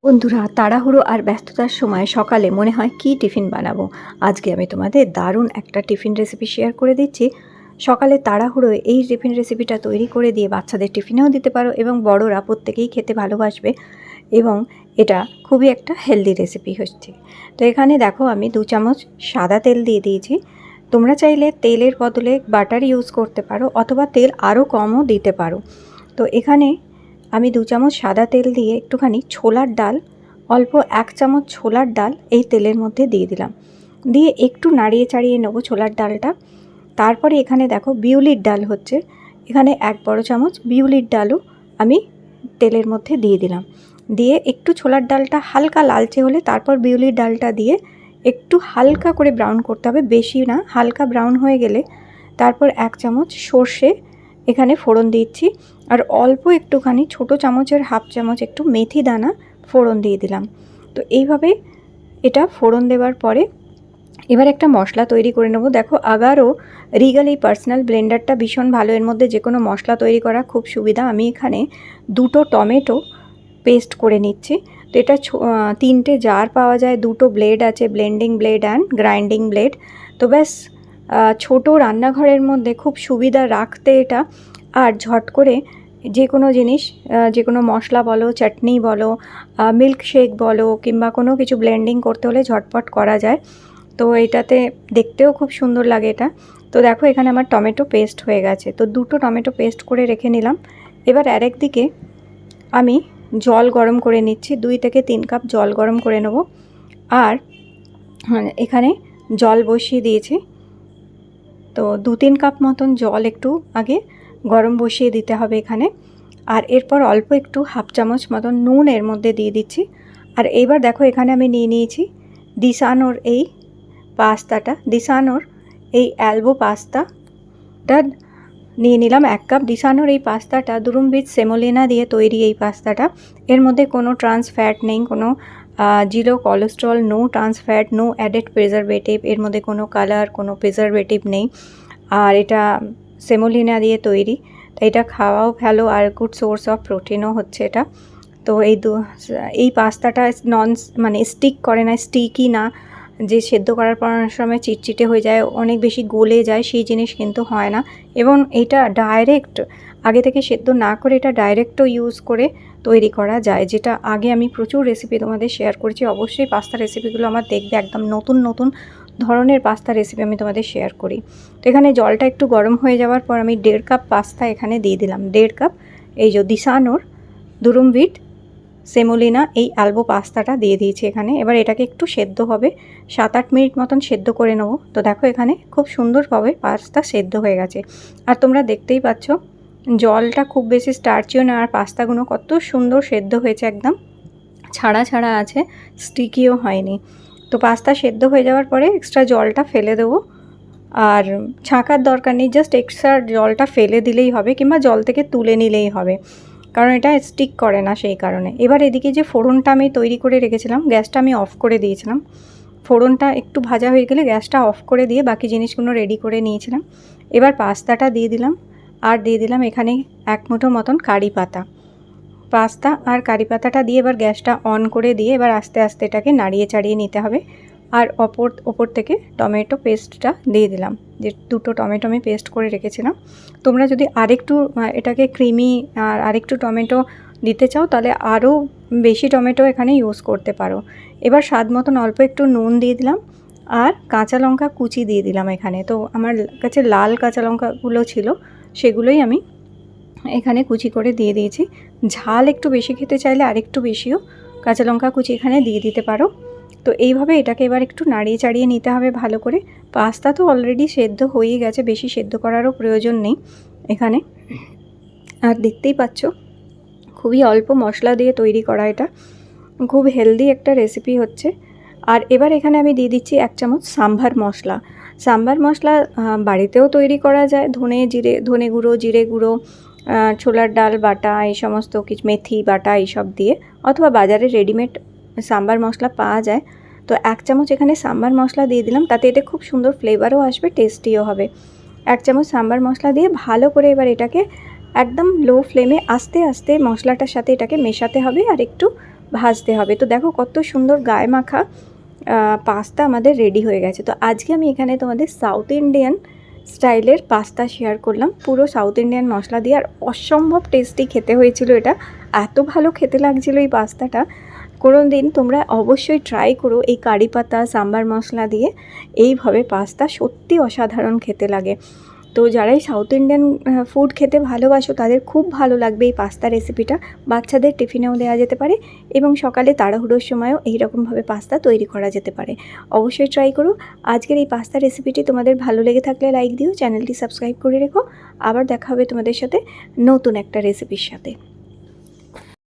বন্ধুরা, তাড়াহুড়ো আর ব্যস্ততার সময় সকালে মনে হয় কী টিফিন বানাবো। আজকে আমি তোমাদের দারুণ একটা টিফিন রেসিপি শেয়ার করে দিচ্ছি। সকালে তাড়াহুড়োয় এই টিফিন রেসিপিটা তৈরি করে দিয়ে বাচ্চাদের টিফিনেও দিতে পারো এবং বড়রা প্রত্যেকেই খেতে ভালোবাসবে এবং এটা খুবই একটা হেলদি রেসিপি হচ্ছে। তো এখানে দেখো আমি 2 চামচ সাদা তেল দিয়ে দিয়েছি। তোমরা চাইলে তেলের বদলে বাটার ইউজ করতে পারো অথবা তেল আরও কমও দিতে পারো। তো এখানে আমি 2 চামচ সাদা তেল দিয়ে একটুখানি ছোলার ডাল, অল্প 1 চামচ ছোলার ডাল এই তেলের মধ্যে দিয়ে দিলাম। দিয়ে একটু নাড়িয়ে চাড়িয়ে নেবো ছোলার ডালটা। তারপরে এখানে দেখো বিউলির ডাল হচ্ছে, এখানে 1 বড় চামচ বিউলির ডালও আমি তেলের মধ্যে দিয়ে দিলাম। দিয়ে একটু ছোলার ডালটা হালকা লালচে হলে তারপর বিউলির ডালটা দিয়ে একটু হালকা করে ব্রাউন করতে হবে, বেশি না, হালকা ব্রাউন হয়ে গেলে তারপর 1 চামচ সর্ষে এখানে ফোড়ন দিচ্ছি আর অল্প একটুখানি ছোট চামচের হাফ চামচ একটু মেথি দানা ফোড়ন দিয়ে দিলাম। তো এইভাবে এটা ফোড়ন দেওয়ার পরে এবার একটা মশলা তৈরি করে নেব। দেখো আগারও রিগাল এই পার্সোনাল ব্লেন্ডারটা ভীষণ ভালো, এর মধ্যে যে কোনো মশলা তৈরি করা খুব সুবিধা। আমি এখানে 2টো টমেটো পেস্ট করে নিচ্ছি। তো এটা 3টে জার পাওয়া যায়, 2টো ব্লেড আছে, blending blade and grinding blade. তো ব্যাস ছোটো রান্নাঘরের মধ্যে খুব সুবিধা রাখতে এটা, আর ঝট করে যে কোনো জিনিস, যে কোনো মশলা বলো, চাটনি বলো, মিল্ক শেক বলো, কিংবা কোনো কিছু ব্লেন্ডিং করতে হলে ঝটপট করা যায়। তো এটাতে দেখতেও খুব সুন্দর লাগে এটা। তো দেখো এখানে আমার টমেটো পেস্ট হয়ে গেছে। তো 2টো টমেটো পেস্ট করে রেখে নিলাম। এবার আরেক দিকে আমি জল গরম করে নিচ্ছি, 2 থেকে 3 কাপ জল গরম করে নেব। আর এখানে জল বসিয়ে দিয়েছি। তো 2-3 কাপ মতন জল একটু আগে গরম বসিয়ে দিতে হবে এখানে। আর এরপর অল্প একটু হাফ চামচ মতন নুন এর মধ্যে দিয়ে দিচ্ছি। আর এইবার দেখো এখানে আমি নিয়ে নিয়েছি দিশানোর এই পাস্তাটা, দিশানোর এই অ্যালবো পাস্তাটা নিয়ে নিলাম 1 কাপ। দিশানোর এই পাস্তাটা দুরুম উইথ সেমোলিনা দিয়ে তৈরি এই পাস্তাটা। এর মধ্যে কোনো ট্রান্স ফ্যাট নেই, কোনো zero cholesterol, no trans fat, no added preservative, এর মধ্যে কোনো কালার, কোনো প্রিজারভেটিভ নেই। আর এটা সেমোলিনা দিয়ে তৈরি, তাই এটা খাওয়াও ভালো আর গুড সোর্স অফ প্রোটিনও হচ্ছে এটা। তো এই পাস্তাটা মানে স্টিক করে না, স্টিকি না, যে সেদ্ধ করার পর সময় চিটচিটে হয়ে যায়, অনেক বেশি গলে যায়, সেই জিনিস কিন্তু হয় না। এবং এটা ডাইরেক্ট আগে থেকে সেদ্ধ না করে এটা ডাইরেক্টও ইউজ করে তৈরি করা যায়, যেটা আগে আমি প্রচুর রেসিপি তোমাদের শেয়ার করেছি। অবশ্যই পাস্তা রেসিপিগুলো আমার দেখবে, একদম নতুন নতুন ধরনের পাস্তা রেসিপি আমি তোমাদের শেয়ার করি। তো এখানে জলটা একটু গরম হয়ে যাওয়ার পর আমি 1.5 কাপ পাস্তা এখানে দিয়ে দিলাম। 1.5 কাপ এই যে দিশানোর দুরুম উইথ সেমোলিনা এই অ্যালবো পাস্তাটা দিয়ে দিয়েছি এখানে। এবার এটাকে একটু সেদ্ধ হবে, 7-8 মিনিট মতন সেদ্ধ করে নেব। তো দেখো এখানে খুব সুন্দরভাবে পাস্তা সেদ্ধ হয়ে গেছে। আর তোমরা দেখতেই পাচ্ছ জলটা খুব বেশি স্টার্চিও না, আর পাস্তাগুলো কত সুন্দর সেদ্ধ হয়েছে, একদম ছাড়া ছাড়া আছে, স্টিকিও হয়নি। তো পাস্তা সেদ্ধ হয়ে যাওয়ার পরে এক্সট্রা জলটা ফেলে দেবো, আর ছাঁকার দরকার নেই, জাস্ট এক্সট্রা জলটা ফেলে দিলেই হবে, কিংবা জল থেকে তুলে নিলেই হবে, কারণ এটা স্টিক করে না সেই কারণে। এবার এদিকে যে ফোড়নটা আমি তৈরি করে রেখেছিলাম, গ্যাসটা আমি অফ করে দিয়েছিলাম। ফোড়নটা একটু ভাজা হয়ে গেলে গ্যাসটা অফ করে দিয়ে বাকি জিনিসগুলো রেডি করে নিয়েছিলাম। এবার পাস্তাটা দিয়ে দিলাম, আর দিয়ে দিলাম এখানে 1 মুঠো মতন কারি পাতা। পাস্তা আর কারি পাতাটা দিয়ে এবার গ্যাসটা অন করে দিয়ে এবার আস্তে আস্তে এটাকে নাড়িয়ে চাড়িয়ে নিতে হবে। আর ওপর থেকে টমেটো পেস্টটা দিয়ে দিলাম, যে 2টো টমেটো আমি পেস্ট করে রেখেছিলাম। তোমরা যদি আরেকটু এটাকে ক্রিমি আর আরেকটু টমেটো দিতে চাও তাহলে আরও বেশি টমেটো এখানে ইউজ করতে পারো। এবার স্বাদ মতন অল্প একটু নুন দিয়ে দিলাম, আর কাঁচা লঙ্কা কুচি দিয়ে দিলাম এখানে। তো আমার কাছে লাল কাঁচা লঙ্কাগুলো ছিল, সেগুলোই আমি এখানে কুচি করে দিয়ে দিয়েছি। ঝাল একটু বেশি খেতে চাইলে আরেকটু বেশিও কাঁচা লঙ্কা কুচি এখানে দিয়ে দিতে পারো। তো এইভাবে এটাকে এবার একটু নাড়িয়ে চাড়িয়ে নিতে হবে ভালো করে। পাস্তা তো অলরেডি সেদ্ধ হয়ে গেছে, বেশি সেদ্ধ করারও প্রয়োজন নেই এখানে। আর দেখতেই পাচ্ছ খুবই অল্প মশলা দিয়ে তৈরি করা, এটা খুব হেলদি একটা রেসিপি হচ্ছে। আর এবার এখানে আমি দিয়ে দিচ্ছি 1 চামচ সাম্বার মশলা। সাম্বার মশলা বাড়িতেও তৈরি করা যায়, ধনে গুঁড়ো, জিরে গুঁড়ো, ছোলার ডাল বাটা, এই সমস্ত কিছু, মেথি বাটা এইসব দিয়ে, অথবা বাজারে রেডিমেড সাম্বার মশলা পাওয়া যায়। তো 1 চামচ এখানে সাম্বার মশলা দিয়ে দিলাম, তাতে এটা খুব সুন্দর ফ্লেভারও আসবে, টেস্টিও হবে। 1 চামচ সাম্বার মশলা দিয়ে ভালো করে এবার এটাকে একদম লো ফ্লেমে আস্তে আস্তে মশলাটার সাথে এটাকে মেশাতে হবে, আর একটু ভাজতে হবে। তো দেখো কত সুন্দর গায়ে মাখা পাস্তা আমাদের রেডি হয়ে গেছে। তো আজকে আমি এখানে তোমাদের সাউথ ইন্ডিয়ান স্টাইলের পাস্তা শেয়ার করলাম, পুরো সাউথ ইন্ডিয়ান মশলা দিয়ে, আর অসম্ভব টেস্টি খেতে হয়েছিল। এটা এত ভালো খেতে লাগছিল এই পাস্তাটা, কোনো দিন তোমরা অবশ্যই ট্রাই করো এই কারি পাতা সাম্বার মশলা দিয়ে এইভাবে পাস্তা, সত্যি অসাধারণ খেতে লাগে। তো যারাই সাউথ ইন্ডিয়ান ফুড খেতে ভালোবাসো তাদের খুব ভালো লাগবে এই পাস্তা রেসিপিটা। বাচ্চাদের টিফিনেও দেওয়া যেতে পারে এবং সকালে তাড়াহুড়োর সময়ও এইরকমভাবে পাস্তা তৈরি করা যেতে পারে। অবশ্যই ট্রাই করো। আজকের এই পাস্তা রেসিপিটি তোমাদের ভালো লেগে থাকলে লাইক দিও, চ্যানেলটি সাবস্ক্রাইব করে রেখো। আবার দেখা হবে তোমাদের সাথে নতুন একটা রেসিপির সাথে।